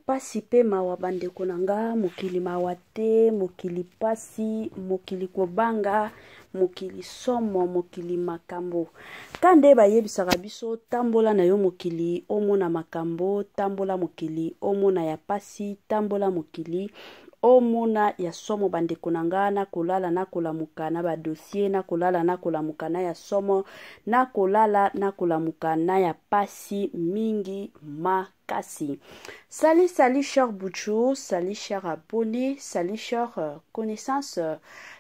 pasi pe mawa bandeko nanga, mokili mawa te, mokili pasi, mokili kobanga, mokili somo, mokili makambo. Kande ba yebisaka biso tambola na yo mokili omona makambo, tambola mokili omona ya pasi, tambola mokili omona ya somo bandeko nanga, na kolala na kolamuka na ba dossier, na kolala na kolamuka na ya somo, na kolala na kolamuka na ya pasi mingi makasi. Salut, salut chers Bouchou, salut chers abonnés, salut chers connaissances,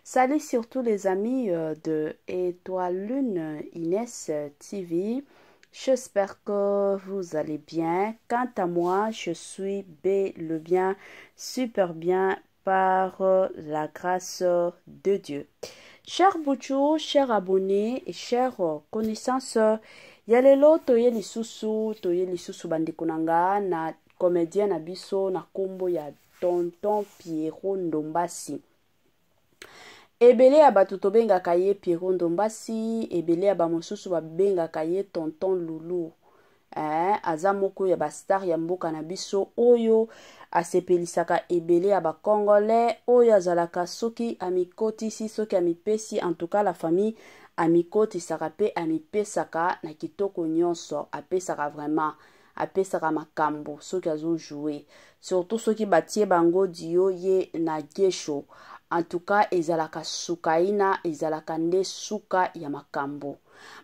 salut surtout les amis de Étoile Lune Inès TV. J'espère que vous allez bien. Quant à moi, je suis le bien, super bien par la grâce de Dieu. Chers Bouchou, chers abonnés et chers connaissances, yalelo toye lisusu bandikunanga na comédien na biso na kombo ya tonton Pierrot Ndombasi. Ebele ya batu tobengaka ye Pierrot Ndombasi, ebele ya bamosusu babengaka ye tonton Loulou. Aza moko ya bastar ya mboka na biso oyo asepelisaka ebele ya bakongolais oyo azalaka soki amikotisi soki amipesi, en tout cas la famille amikotisaka pe amipesaka na kitoko nyonso, apesaka vraiment, apesaka makambo soki azo jouer, surtout soki batie bango dio ye na gesho. En tout cas, ezalaka sukaina, ezalaka nde suka ya makambo.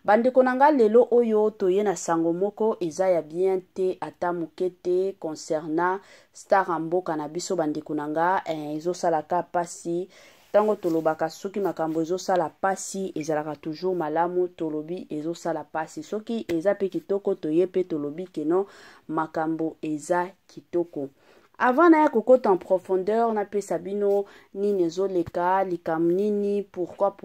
Bandeko nanga lelo oyo toye na sango moko eza ya bien te ata mukete concernant star mboka na biso bandeko nanga, ezo salaka pasi. Tango tolobaka soki makambo ezo sala pasi, ezalaka toujours malamu, tolobi ezo sala pasi. Soki eza pe kitoko toye pe tolobi keno makambo eza kitoko. Avant na ya kokota en profondeur na pe sabino nini ezoleka likam nini pourquoi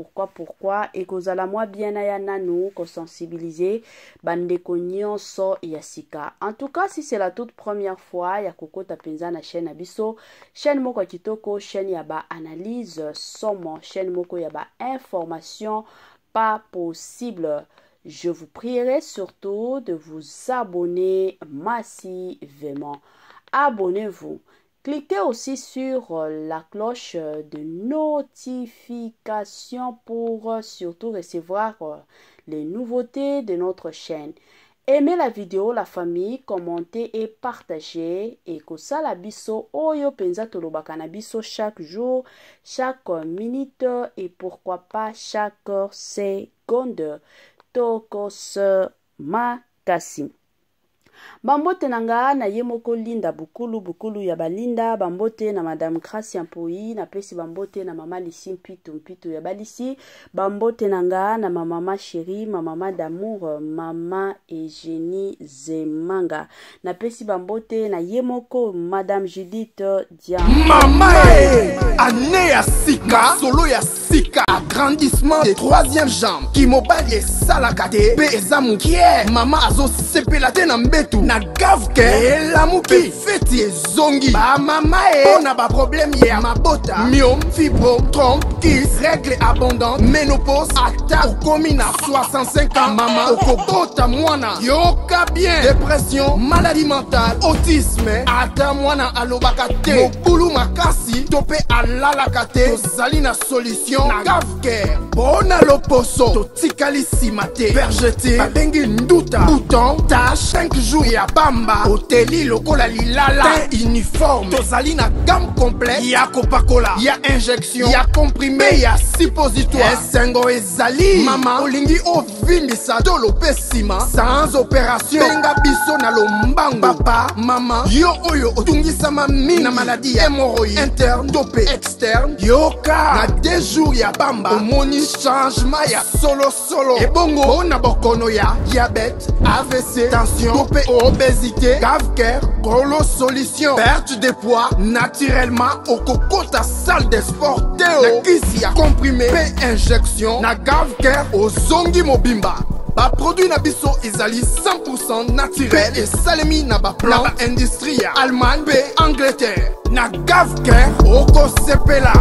et kozala moi bien na ya nanu ko sensibiliser bandeko nyonso ya sika. En tout cas, si c'est la toute première fois ya kokota penza na chaîne abiso, chaîne moko kitoko, chaîne ya ba analyse somo, chaîne moko ya ba information pas possible. Je vous prierai surtout de vous abonner massivement. Abonnez-vous. Cliquez aussi sur la cloche de notification pour surtout recevoir les nouveautés de notre chaîne. Aimez la vidéo, la famille, commentez et partagez. Et kosala biso oyo penza tolobaka na biso chaque jour, chaque minute et pourquoi pas chaque seconde. Tokos makasi. Bambote nanga na yemoko linda bukulu ya balinda, bambote na madame Gracia Mpoi, na pesi bambote na mama Lisi Mpito ya balisi, bambote nanga na mama chérie, mama d'amour, mama Eugénie Zemanga, na pesi bambote na yemoko madame Judith Dian. Mama année ya sika, solo ya sika, agrandissement des troisième jambe, qui mobile salakate, pe ezamukie, mama azo sepelate na mbetu, na gavke, elamuki, feti zongi, ba mama ona ba problème ya mabota, myome, fibro, trompe, kiss, règle abondante, ménopause, ata, okomina 65 ans, mama, okokota mwana, yoka bien, dépression, maladie mentale, autisme, ata mwana alobakate, mokulu makasi, tope alalakate, tozali na solution, na gavke, bona loposo, totikali simate, vergete, babengi nduta, bouton, tache, 5 jours ya bamba, hoteli lokola lilala, teint uniforme, tozali na gamme complète, ya kopakola, ya injection, ya comprimé, ya suppositoire, esengo ezali, mama, olingi ovimbisa dolo pesima, sans opération, benga biso na lombango, papa, mama, yo oyo otungisama mingi na maladie ya hémorroïde, interne, tope, externe, yoka, na 2 jours ya bamba, omoni changement ya solo, ebongo, ona bokono ya diabète, AVC, tension, tope, obésité, cave-cœur, gros solution, perte de poids, naturellement, au coco ta salle de sport, théo, kisi ya comprimé, injection, na cave-cœur, au zongi mobimba. Ba produit na biso ezali 100% naturel et salemi na ba plan na industrie ya Allemagne pe Angleterre, na cave-cœur, oko sepela.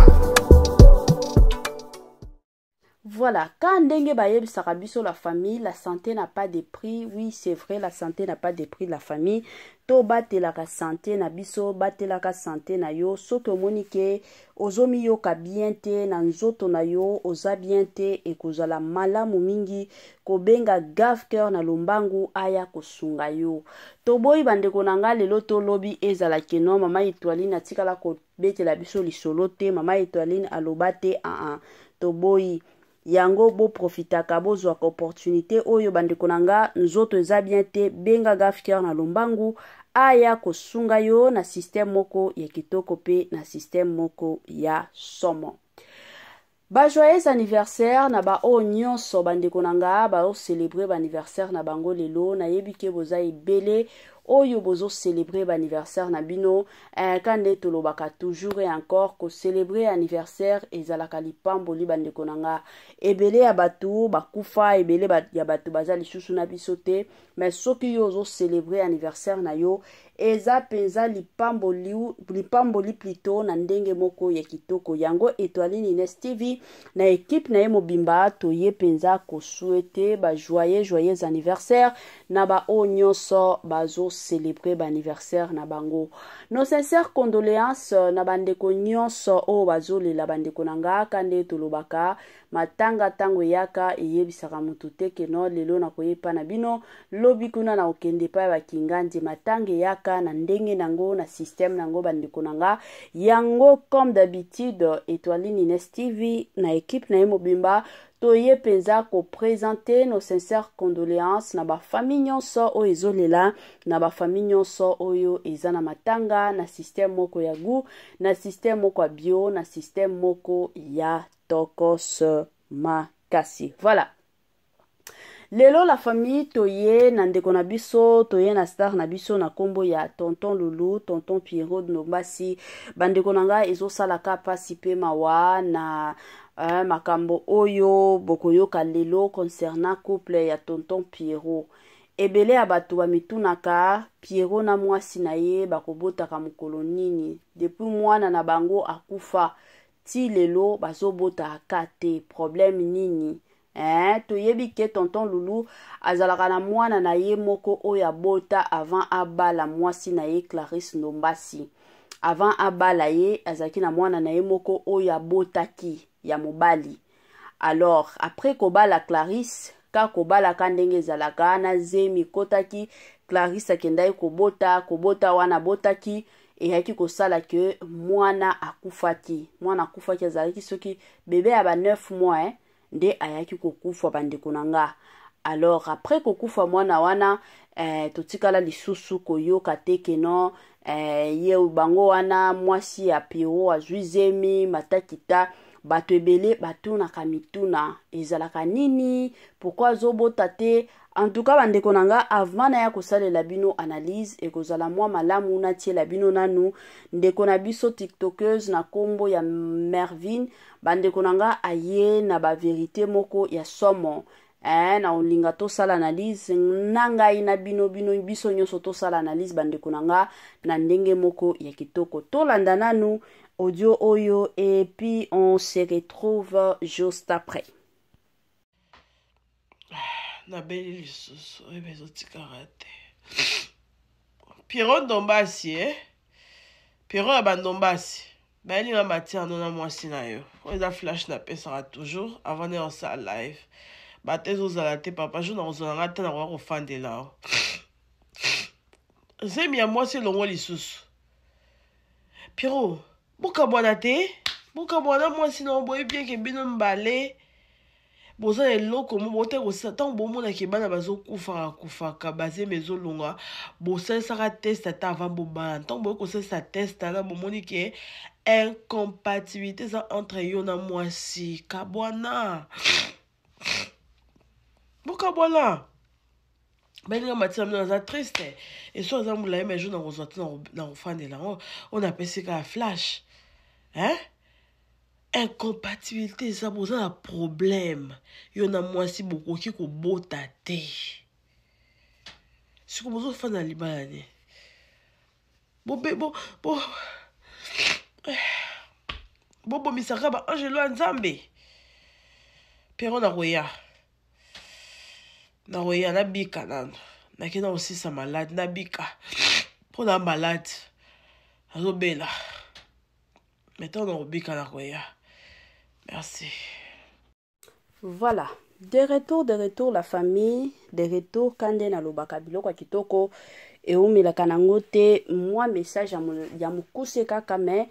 Voilà, quand ndenge baye bisakabiso la famille, la santé n'a pas de prix. Oui, c'est vrai, la santé n'a pas de prix la famille. To batelaka santé na biso, batelaka santé na yo. Soki omoni ke ozomi yoka bien te, na nzoto na yo, oza bien te, e kozala malamu mingi, kobenga gave cœur na lombangu aya kosunga yo. Toboyi bandeko na nga lelo to lobi ezala keno, mama Etoiline atikala ko betela biso lisolo te, mama Etoiline aloba te, toboyi. Yango bo profitaka bozwaka opportunité oyo bandeko na nga nzoto eza bien te, benga gave cœur na lombangu aya kosunga yo na système moko ya kitoko pe na système moko ya somo. Ba joyeux anniversaire na ba o nyonso bandeko na nga ba o célébrer ba anniversaire na bango lelo na yebi ke boza ebele oyo bozo célébrer ba anniversaire na bino kande tolobaka toujours et encore ko célébrer anniversaire ezalaka lipamboli bandeko na nga ebele ya batu bakufa ebele ya batu baza lisusu na biso te mais soki yo ozo célébrer anniversaire na yo eza penza lipamboli plutôt na ndenge moko ya kitoko. Yango Etoiline Ines TV na équipe na ye mobimba toye penza ko souhaiter ba joyeux anniversaire na ba o nyonso bazo célébrer ba anniversaire na bango. Nos sincères condoléances na bandeko nyonso o bazo lela bandeko nanga kande tolobaka matanga tango yaka eyebisaka mutu te keno lelo na koyepa na bino lobi kuna na okende pa bakingandi matange yaka na ndenge nango na système nango bandeko nanga. Yango comme d'habitude Etoiline Ines TV na équipe na mobimba toye penza ko présenter nos sincères condoléances na ba famille nyonso o ezolela na ba famille nyonso oyo eza na matanga na système moko ya gu na système moko ya bio na système moko ya tokos makasi. Voilà. Lelo la famille toye na ndeko na biso toye na star na biso na kombo ya tonton Loulou, tonton Pierrot Nombasi bandeko nanga ezosalaka pasi pe mawa na makambo oyo bokoyoka lelo concernant couple ya tonton Pierrot. Ebele ya batu ba mitunaka Pierrot na mwasi na ye bakobotaka mokolo nini depuis mwana na bango akufa ti lelo bazobota akate problème nini. Toyebi ke tonton Loulou azalaka na mwana na ye moko oya bota avant abala mwasi na ye Clarisse Nombasi. Avant abala ye azaki na mwana na ye moko oya botaki ya mobali. Alors après kobala Clarisse ka kobala kandenge zalaka na zemi kotaki Clarisse akendai kobota wana botaki eyaki kosala ke mwana akufaki. Mwana akufaki azalaki soki bébé ya ba 9 mois nde ayaki kokufa bandeko nanga. Alors après kokufa mwana wana totikala lisusu koyoka te keno ye bango wana mwasi ya Pierrot azwizemi matakita bato ebele batunaka mituna ezalaka nini pourquoi zobota te. En tout cas bandeko nanga avant na ya kosalela bino analyse ekozala mwa malamu na tiela bino nanu ndeko na biso tiktokeuse na kombo ya Mervin bandeko nanga aye na ba vérité moko ya somo na olinga tosala analyse na ngai na bino biso nyonso tosala analyse bandeko nanga na ndenge moko ya kitoko tolanda nanu audio oyo et puis on se retrouve juste après. Na beli lisusu ebezotikaka te Pierrot Nombasi Pierrot ya bandombasi bayelinga matia ando na mwasi na yo oyo eza flash napesaka toujours avant de osala live bate ezozala te papa jo na kozolanga te na koka kofandela zemi ya mwasi elongo lisusu Pierrot bokabwana te bokabwana mwasi na oboye bien ke bino mbale boza eloko mo bote kosala ntango bomonaki bana bazokufaka bazemi ezolonga bosalisaka test ata avant bobana ntango boye kosalisa test ana bomoni ke incompatibilité eza entre yo na mwasi kabwana bokabwana bayelinga matina mino aza triste eso aza molai ma jour na kozwa te na kofandela on apesi kaka flash incompatibilité eza boza na problème yo na mwasi bokoki kobota te siko bozofanda libala ne bobomisaka ba angelo ya nzambe Pero nakoya nabika nano nakenda osisa malade nabika mpo na malade azobela maintenant nakobika nakoya. Merci. Voilà, de retour la famille, de retour kande na lobaka biloko kitoko e umilaka nango te moi message ya mokuse kaka me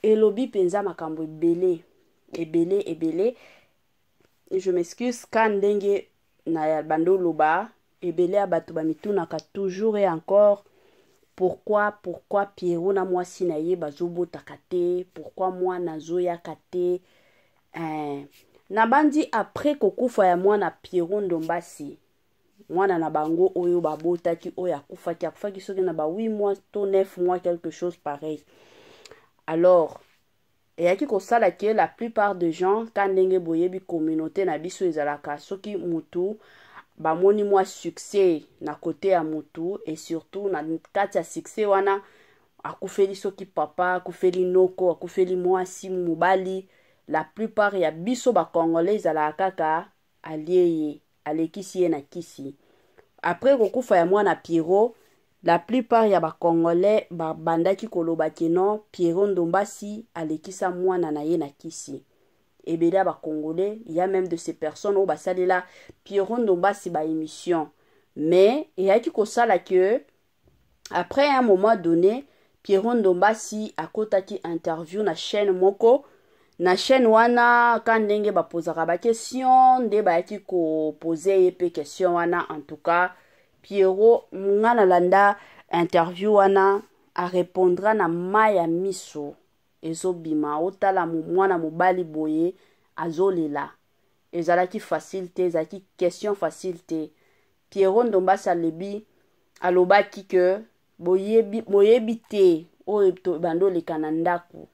elobi penza makambo ebele. Je m'excuse quand ndenge na ya bando loba ebele ya bato bamitunaka toujours et encore pourquoi Pierrot na mwasi na ye bazobotaka te, pourquoi moi nazoyaka te. Nabandi après kokufa ya mwana Pierrot Ndombasi mwana na bango oyo babotaki oyo akufaki soki na ba 8 mois to 9 mois quelque chose pareil. Alors eyaki kosala ke la plupart de gens quand ndenge boyebi communauté na biso ezalaka soki mutu bamoni mwa succès na côté ya mutu et surtout na kati ya succès wana akufeli soki papa akufeli noko akufeli mwasi mobali. La plupart ya biso ba congolais ezalaka kaka alieye alekisi ye na kisi. Après kokufa ya mwana Pierrot, la plupart ya ba congolais bandaki koloba keno Pierrot Ndombasi alekisa mwana na ye na kisi. Ebele ya ba congolais, il y a même de ces personnes au basalela Pierrot Ndombasi ba émission. Mais eyaki kosala que après un moment donné, Pierrot Ndombasi akotaki interview na chaîne moko. Na chaîne wana quand ndenge ba posaka ba question nde ba yaki ko poser yepe question wana. En tout cas Pierrot ngana landa interview wana a répondra na maya miso ezobima otala mwana mobali boye azolela ezalaki facile te, ezalaki question facile te. Pierrot Ndombasi alobaki que boyebi te oyo bando leka na ndako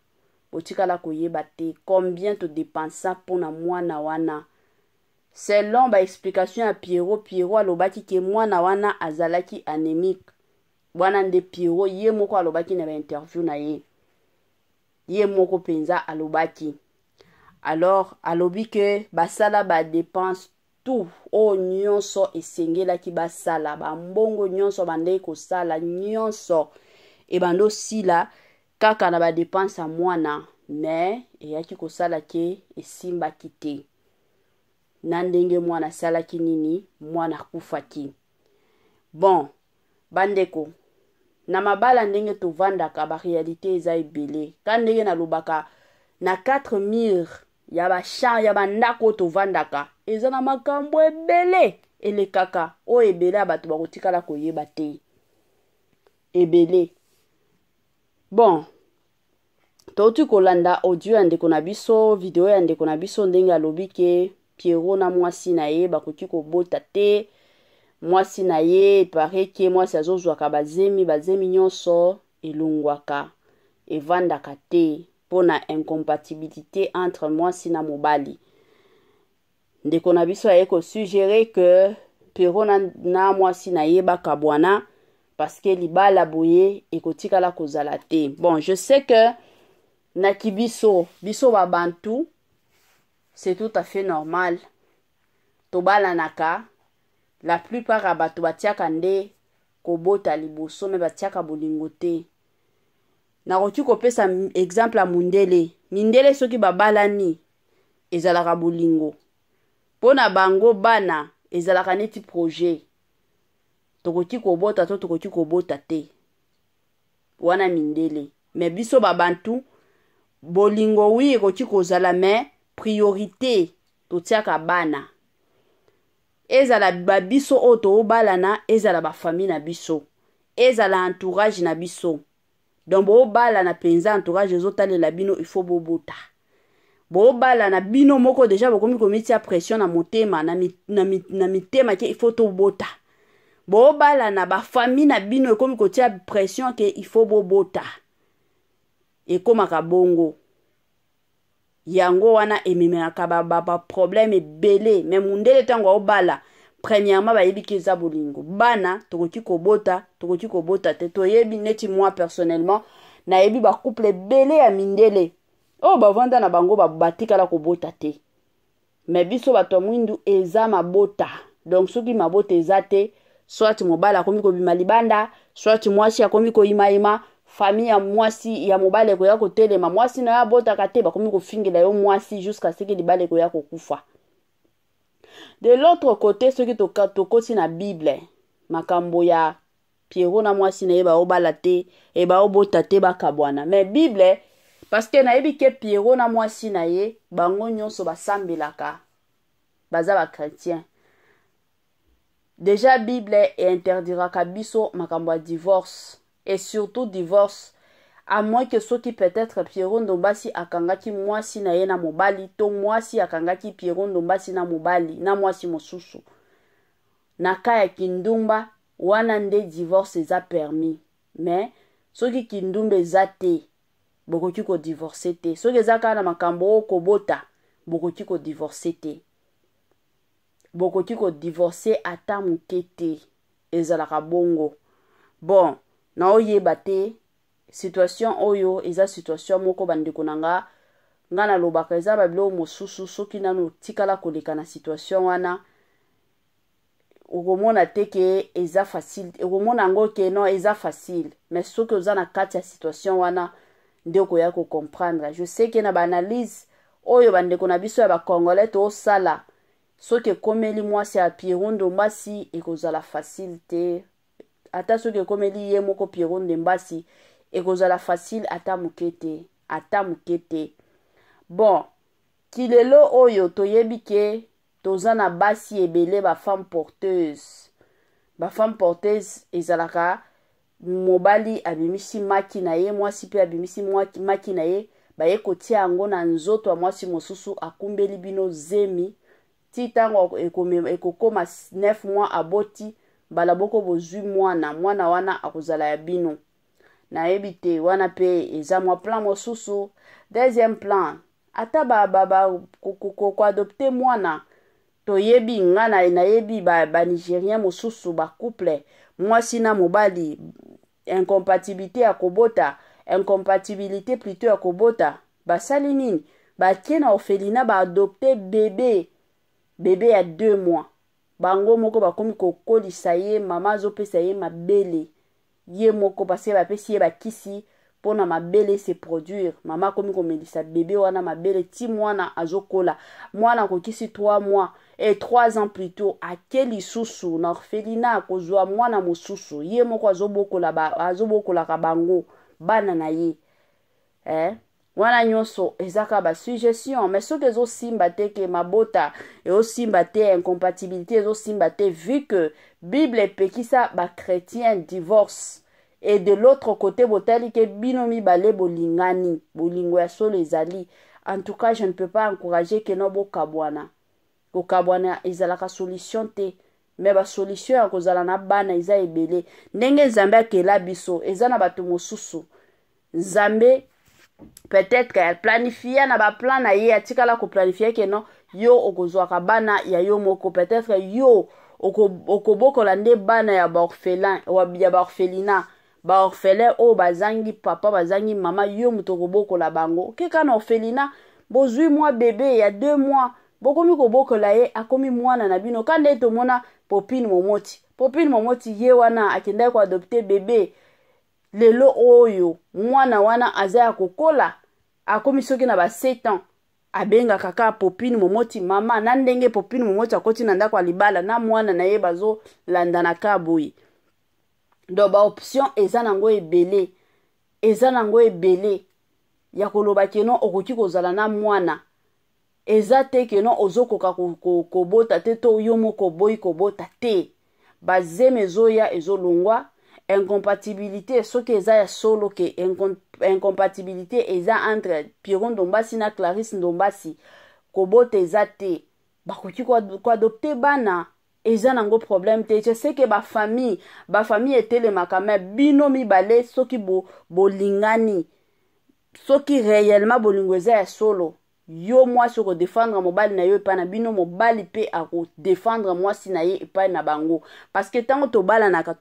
botikala koyeba te combien to dépensa pona mwana wana. Selon ba explication ya Pierrot alobaki ke mwana wana azalaki anémique. Bwana nde Pierrot ye moko alobaki na ba interview na ye. Ye moko penza alobaki. Alors alobi ke basala ba dépense tout o nyonso esengelaki basala ba mbongo nyonso bande ko sala nyonso e bando sila kaka na ba dépense a mwana mais eyaki kosala ke esimbaki te. Na ndenge mwana salaki nini mwana kufaki. Bon bandeko na mabala ndenge tovandaka ba réalité eza ebele ka ndenge na lobaka na 4 murs ya ba champ ya bandako tovandaka eza na makambo ebele elekaka o ebele abato bakotikala koyeba te ebele. Bon toti kolanda audio ya ndeko na biso video ya ndeko na biso ndenge alobi ke Pierrot na mwasi na ye bakoki kobota te. Mwasi na ye pare ke mwasi azozwaka bazemi nyonso elungwaka evandaka te pona incompatibilité entre mwasi na mobali. Ndeko na biso aye ko suggérer que Pierrot na mwasi na ye bakabwana parce que libala boye ekotikala kozala te. Bon, je sais que na kibiso biso ba bantu c'est tout à fait normal. Tobala naka la plupart ya bato batiaka nde kobota liboso me batiaka bolingo te. Nakoki kopesa exemple ya mindele soki babalani ezalaka bolingo. Pona bango bana ezalaka neti projet. Tokoki kobota to tokoki kobota te. Wana mindele. Mais biso babantu bolingo wi ekoki kozala me priorité totiaka bana. Ezala babiso oto obalana ezala ba famille na biso. Ezala entourage na biso. Donc bo bala na penza entourage ezotalela bino il faut bobota. Bo bala na bino moko déjà bokomi komitia pression na motema na mitema ke il faut to bota. Bo bala na ba famille na bino ekomi kotia pression ke il faut bobota. Ekomaka bongo. Yango wana ememelaka ba problème ebele mais mundele tango obala premièrement ba yebi kiza bolingo bana tokoki kobota te to yebi neti moi personnellement na yebi ba couple ebele ya mindele oh ba vanda na bango ba batikala kobota te mais biso bato mwindu eza mabota. Donc soki mabota eza te, soit mobali akomi kobima libanda, soit mwasi akomi koyimayima, famille ya mwasi ya mobali koya kotelema, mwasi na ya botaka te bakomi kofingela yo mwasi jusqu'à ce que libale koya kokufa. De l'autre côté, soki tokoti na Bible, makambo ya Pierrot na mwasi na ye baobala te, e baobota te bakabwana. Mais Bible, parce que nayebi ke Pierrot na mwasi na ye, bango nyonso basambelaka, baza ba chrétien. Déjà Bible interdiraka biso makambo ya divorce, et surtout divorce, à moins que soki peut-être Pierrot Ndombasi akangaki mwasi na ye na mobali, to mwasi akangaki Pierrot Ndombasi na mobali, na mwasi mosusu. Na kaya kindumba, wana nde divorce eza permis. Mais soki kindumba eza te, bokoki ko divorce te. Soki eza kaka na makambo okobota, bokoki ko divorce te. Bokoki ko divorce ata muke te. Ezalaka bongo. Bon, na oyeba te, situation oyo eza situation moko bandeko nanga ngana lobaka eza babilo mosusu soki nanu tikala koleka na situation wana okomona te ke eza facile, okomona ngo ke non eza facile, mais soki oza na kati ya situation wana nde okoya ko comprendre. Je sais que na ba analyse oyo bandeko na biso ya ba congolais to sala soki komeli mwasi ya Pierrot Ndombasi ekozala facile te, ata soki komeli ye moko Pierrot Ndombasi ekozala facile ata mukete. Bon, kilelo oyo toyebi ke toza na basi ebele ba femme porteuse. Ba femme porteuse ezalaka mobali abimisi maki na ye, mwasi pe abimisi maki na ye, baye kotia yango na nzoto ya mwasi mosusu akumbeli bino zemi. Ti tango ekokoma 9 mois aboti, bala boko bozwi mwana wana akozala ya bino. Na ebite wana pe eza mwa plan mosusu. Deuxième plan, ata ko adopter mwana toyebi ngana na yebi ba Nigérien mosusu ba couple mwasi na mobali incompatibilité ya kobota, incompatibilité plutôt ya kobota, basali nini batie na orphelinat ba adopter bébé ya 2 mois. Bango moko bakomi kokolisa ye, mama azopesa ye mabele ye moko parce bapesi ye bakisi pona mabele se produire. Mama komi komelisa bébé wana mabele ti mwana azokola, mwana kokisi 3 mois et 3 ans plus tôt akeli susu na orphelinat kozwa mwana mosusu ye moko azobokola ka bango bana na ye. Wana nyonso ezaka ba suggestion, mais soki ezo simba te ke mabota ezo simba te, incompatibilité ezo simba te, vu que Bible epekisa ba chrétien divorce, et de l'autre côté botali ke bino mibale bolingani, bolingo ya solo ezali. En tout cas, je ne peux pas encourager que no bokabwana. Kokabwana ezalaka solution te, mais ba solution ya kozala na bana eza ebele. Ndenge Nzambe akela biso eza na bato mosusu. Nzambe peut-être qu'elle planifie na ba plan na ye atikala ko planifier que non yo okozwaka bana ya yo moko, peut-être yo okobokola nde bana ya ba orphelin ya ba orphelinat, ba orphelin o bazangi papa bazangi mama, yo muto kobokola bango keka na orphelinat. Bozwi mwa bébé ya 2 mois bokomi kobokola ye akomi mwana na bino. Kande tomona Popine Momoti ye wana akenda ko adopter bébé lelo oyo mwana wana aza ya kokola akomi soki na ba 7 ans abenga kaka Popine Momoti mama, na ndenge Popine Momoti akoti na ndako libala na mwana na ye bazo landa na kaboyi. Do ba option eza nango ebele ya koloba keno okoki kozala na mwana eza te keno ozokoka kobota te to yo moko boyi kobota te. Bazeme ezoya ezolongwa. Incompatibilité soki eza ya solo ke incompatibilité eza entre Pierrot Ndombasi na Clarisse Ndombasi kobota eza te, bakoki ko adopter bana eza nango problème te. Je sais que ba famille etelemaka, mais bino mibale soki bolingani, soki réellement bolingo eza ya solo, yo mwasi ko défendre mobali na yo epai na bino, mobali pe ako défendre mwasi na ye epai na bango. Parce que tango tobalanaka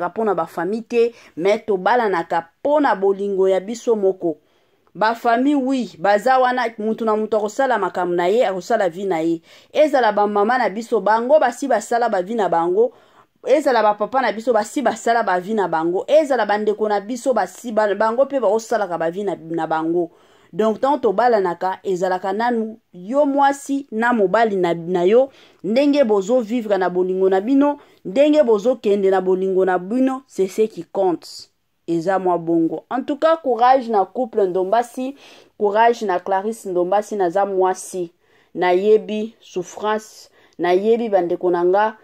pona ba famille te, mais tobalanaka pona bolingo ya biso moko. ba famille oui baza wana mutu na mutu akosala makambo na ye akosala vie na ye ezala ba mama na biso bango basi basala ba vie na bango ezala ba papa na biso basi basala ba vie na bango ezala bandeko na biso basi bango pe bakosala ka ba vie na bango. Donc tant tobala naka ezalaka nanu yo mwasi na mobali na yo ndenge bozo vivre na bolingo na bino ndenge bozo kende na bolingo na bino c'est ce qui compte. Eza mwa bongo. En tout cas, courage na couple Ndombasi, courage na Clarisse Ndombasi na za mwasi. Na yebi souffrance, na yebi bandeko nanga,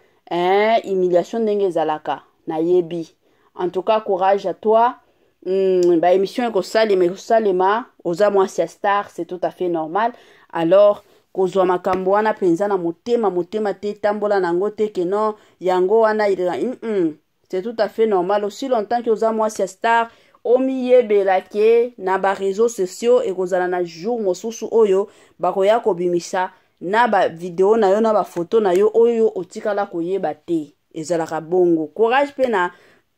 humiliation ndenge zalaka. Na yebi. En tout cas, courage à toi. Ba émission eko salema, oza mwasi star, c'est tout à fait normal. Alors, kozwa makambo wana penza na motema te tambola nango te ke non, yango wana c'est tout à fait normal. Aussi longtemps que vous avez moi c'est star, omiye belake na ba réseaux sociaux et kozala na jour mosusu oyo bakoya kobimisa na ba vidéo na yo na ba photo na yo oyo otikala koyeba te ezalaka bongo. Courage pe na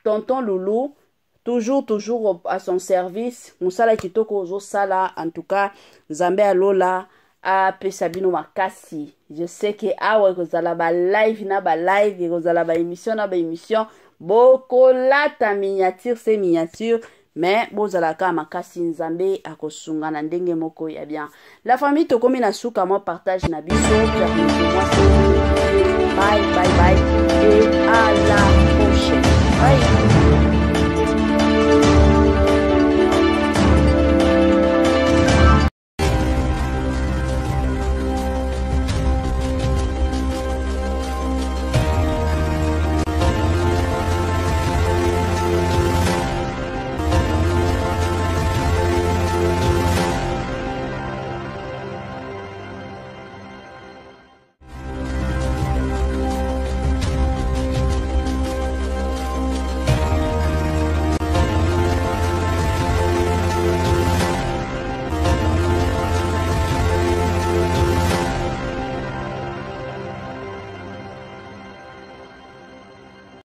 tonton Loulou, toujours à son service. Musala kitoko ozo sala, en tout cas Nzambe alola a pesabino makasi. Je sais que awa kozala ba live na ba live, kozala ba émission na ba émission. Bokolata miniature c'est miniature mais bozalaka makasi Nzambe akosunga na ndenge moko ya bien. La famille tokomi na suka mo partage na biso.